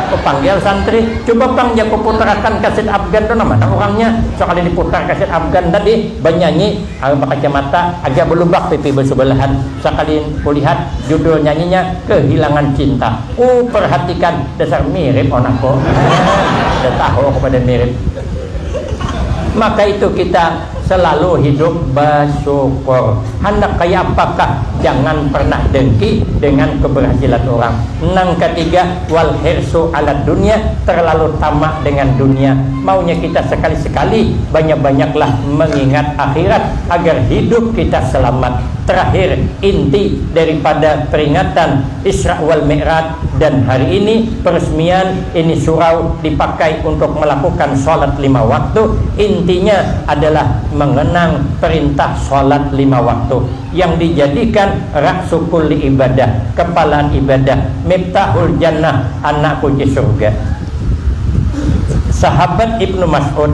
Aku panggil santri, coba bang yang puterakan kaset Afgan tu mana orangnya. Sekali diputar kaset Afgan tadi bernyanyi pakai kacamata agak berlubak pipi bersebelahan. Sekali lihat judul nyanyinya Kehilangan Cinta. Perhatikan dasar mirip anakku. Dah tahu aku pada mirip. Maka itu kita selalu hidup bersyukur. Hendak kayak apakah, jangan pernah dengki dengan keberhasilan orang. Yang ketiga, wal hirsu ala dunia, terlalu tamak dengan dunia. Maunya kita sekali-sekali banyak-banyaklah mengingat akhirat agar hidup kita selamat. Terakhir, inti daripada peringatan Isra wal Mi'raj dan hari ini peresmian ini surau dipakai untuk melakukan sholat 5 waktu. Intinya adalah mengenang perintah sholat 5 waktu yang dijadikan ra'su kulli ibadah, kepala ibadah, miftahul jannah, anak kunci surga. Sahabat Ibnu Mas'ud,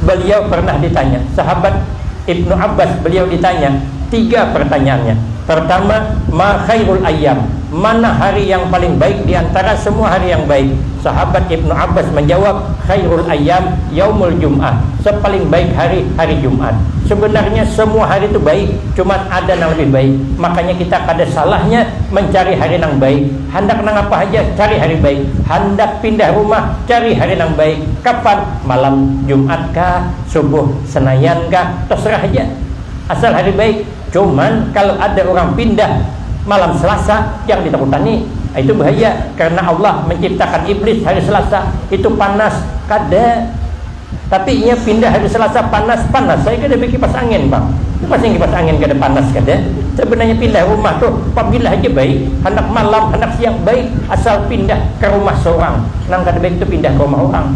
beliau pernah ditanya, sahabat Ibnu Abbas, beliau ditanya 3 pertanyaannya. Pertama, ma khairul ayyam, mana hari yang paling baik di antara semua hari yang baik? Sahabat Ibnu Abbas menjawab, khairul ayyam yaumul jum'ah, sepaling baik hari Jumat. Sebenarnya semua hari itu baik, cuma ada yang lebih baik. Makanya kita kada salahnya mencari hari yang baik. Hendak nang apa aja cari hari baik. Hendak pindah rumah cari hari yang baik. Kapan? Malam Jumat kah, subuh Senayan kah, terserah aja, asal hari baik. Cuman kalau ada orang pindah malam Selasa, yang ditakutani itu bahaya, karena Allah menciptakan iblis hari Selasa itu panas kada. Tapi ia pindah hari Selasa panas. Saya kada bikin kipas angin bang, pasti kipas angin kada panas kada. Sebenarnya pindah rumah tuh apabila aja baik, hendak malam hendak siang baik, asal pindah ke rumah seorang. Nang kada baik itu pindah ke rumah orang.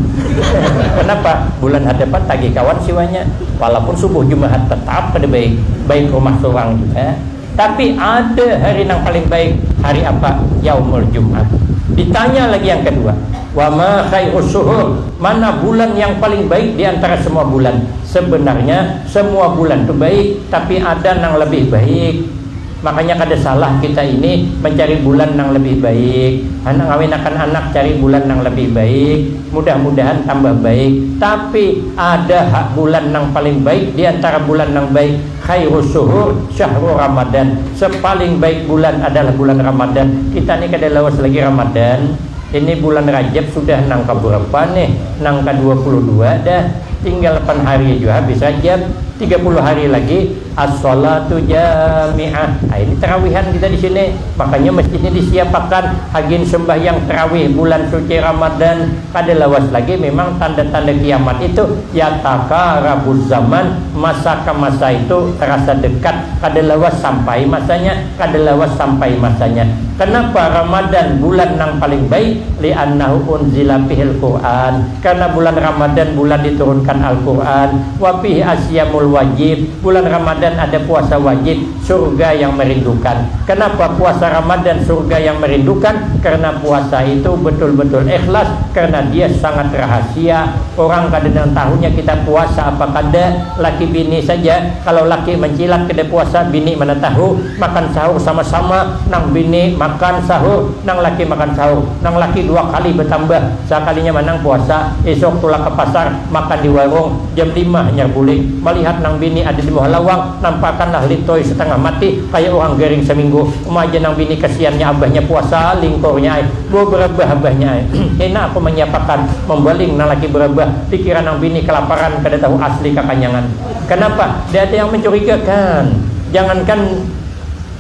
Kenapa? Bulan hadapan tagih kawan siwanya, walaupun subuh Jumat tetap kada baik rumah seorang juga. Tapi ada hari yang paling baik, hari apa? Yaumul Jumat. Ditanya lagi yang kedua, wa ma khairus syuhur, mana bulan yang paling baik di antara semua bulan? Sebenarnya semua bulan itu baik, tapi ada yang lebih baik. Makanya kada salah kita ini mencari bulan yang lebih baik. Anak ngawinakan anak cari bulan yang lebih baik, mudah-mudahan tambah baik. Tapi ada hak bulan yang paling baik di antara bulan yang baik. Khairus syuhur syahrul Ramadan, sepaling baik bulan adalah bulan Ramadan. Kita ni kada lawas lagi Ramadan. Ini bulan Rajab sudah nang ke berapa nih? Nang ke 22 dah. Tinggal 8 hari juga habis Rajab. 30 hari lagi as-salatu jami'ah. Nah, ini terawihan kita di sini. Makanya masjidnya disiapkan hagin sembahyang terawih bulan suci Ramadan. Kada lawas lagi memang tanda-tanda kiamat itu yatakarabuz zaman, masa ke masa itu terasa dekat. Kada lawas sampai masanya, kada lawas sampai masanya. Kenapa Ramadan bulan yang paling baik? Li'annahu unzila fihil Qur'an, karena bulan Ramadan bulan diturunkan Al-Qur'an. Wa fihi asyamul wajib, bulan Ramadan ada puasa wajib, surga yang merindukan. Kenapa puasa Ramadan surga yang merindukan? Karena puasa itu betul-betul ikhlas, karena dia sangat rahasia. Orang kadang tahunya kita puasa apa kada, laki bini saja. Kalau laki mencilat kada puasa, bini mana tahu. Makan sahur sama-sama, nang bini makan sahur, nang laki makan sahur. Nang laki 2 kali bertambah, sekalinya menang puasa, esok tulah ke pasar makan di warung, jam 5 hanya boleh melihat nang bini ada di bawah lawang, nampakkanlah litoy setengah mati kayak orang garing seminggu. Umaja nang bini kasihannya abahnya puasa, lingkornya berabah abahnya enak aku menyiapakan membaling nang laki berabah, pikiran nang bini kelaparan kada tahu asli kekanyangan. Kenapa? Dia ada yang mencurigakan. Jangankan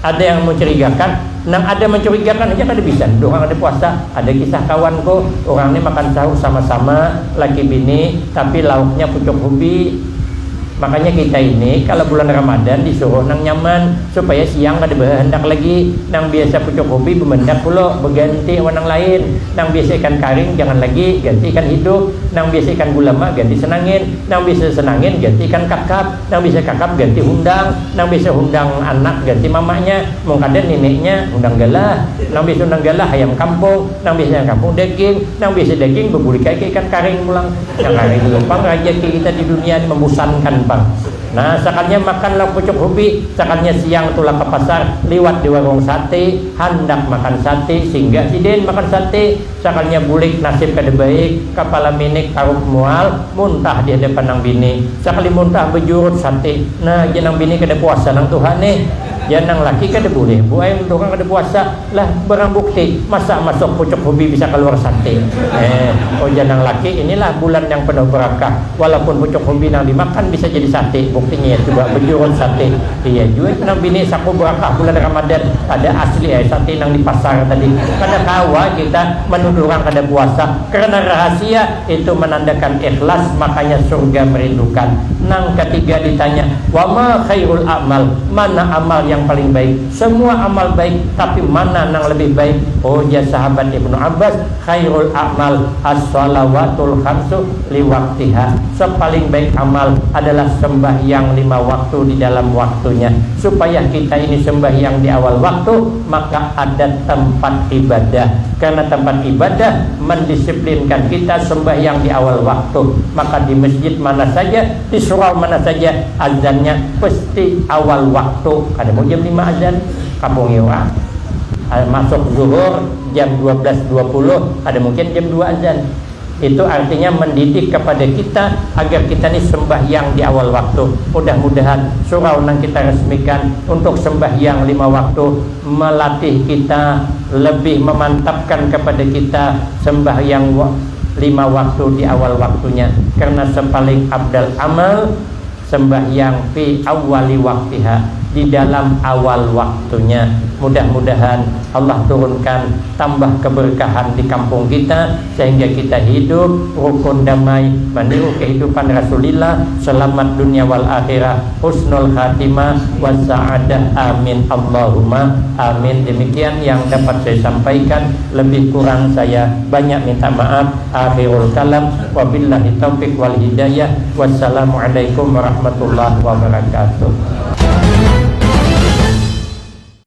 ada yang mencurigakan, nang ada mencurigakan aja kada bisa. Orang ada puasa, ada kisah kawanku, orang ini makan sahur sama-sama laki bini, tapi lauknya pucuk ubi. Makanya kita ini kalau bulan Ramadan disuruh nang nyaman supaya siang kada berhendak lagi nang biasa pucuk hobi bemendak pula berganti warna lain. Nang biasa ikan karing jangan lagi ganti ikan hidup. Nang biasa ikan gulama ganti senangin. Nang biasa senangin ganti ikan kakap. Nang biasa kakap ganti hundang. Nang biasa hundang anak ganti mamanya. Mungkin neneknya hundang galah. Nang biasa hundang galah ayam kampung. Nang biasa ayam kampung daging. Nang biasa daging berbuli kayak ikan karing pulang. Yang karing lumpang rezeki kita di dunia ini membosankan bang. Nah, sakalnya makanlah pucuk hobi, sakalnya siang tulah ke pasar, liwat di warung sate, hendak makan sate, singgah siden makan sate, sakalnya bulik nasib kada baik, kepala minik karuk mual, muntah di hadapan nang bini, sakali muntah bejurut sate, nah jenang bini kada puasa nang Tuhan nih. Janang laki kada boleh, buai orang kada puasa lah barang bukti masa masuk pucuk hobi bisa keluar sate. Oh janang laki inilah bulan yang penuh berkah. Walaupun pucuk hobi nang dimakan bisa jadi sate, buktinya ya coba bejurun sate. Iya juga nang bini saku berkah bulan Ramadan ada asli sate nang di pasar tadi. Kada kawa kita menuduh orang kada puasa karena rahasia itu menandakan ikhlas, makanya surga merindukan. Nang ketiga ditanya, wa ma khairul amal, mana amal yang paling baik? Semua amal baik, tapi mana yang lebih baik? Oh ya sahabat Ibnu Abbas, khairul amal as-shalawatul khamsu liwaktiha. Sepaling baik amal adalah sembahyang 5 waktu di dalam waktunya. Supaya kita ini sembahyang di awal waktu, maka ada tempat ibadah. Karena tempat ibadah mendisiplinkan kita sembahyang di awal waktu. Maka di masjid mana saja, di surau mana saja, azannya pasti awal waktu. Kada mau jam 5 azan, kampung orang masuk zuhur jam 12.20, ada mungkin jam 2 azan. Itu artinya mendidik kepada kita agar kita ini sembahyang di awal waktu. Mudah-mudahan surau yang kita resmikan untuk sembahyang 5 waktu melatih kita, lebih memantapkan kepada kita sembahyang 5 waktu di awal waktunya. Karena sepaling abdal amal sembahyang fi awali waktiha, di dalam awal waktunya. Mudah-mudahan Allah turunkan tambah keberkahan di kampung kita sehingga kita hidup rukun damai meniru kehidupan Rasulullah, selamat dunia wal akhirah, husnul khatimah wassa'adah, amin Allahumma amin. Demikian yang dapat saya sampaikan, lebih kurang saya banyak minta maaf. Akhirul kalam, wabillahi taufiq wal hidayah, wassalamualaikum warahmatullahi wabarakatuh.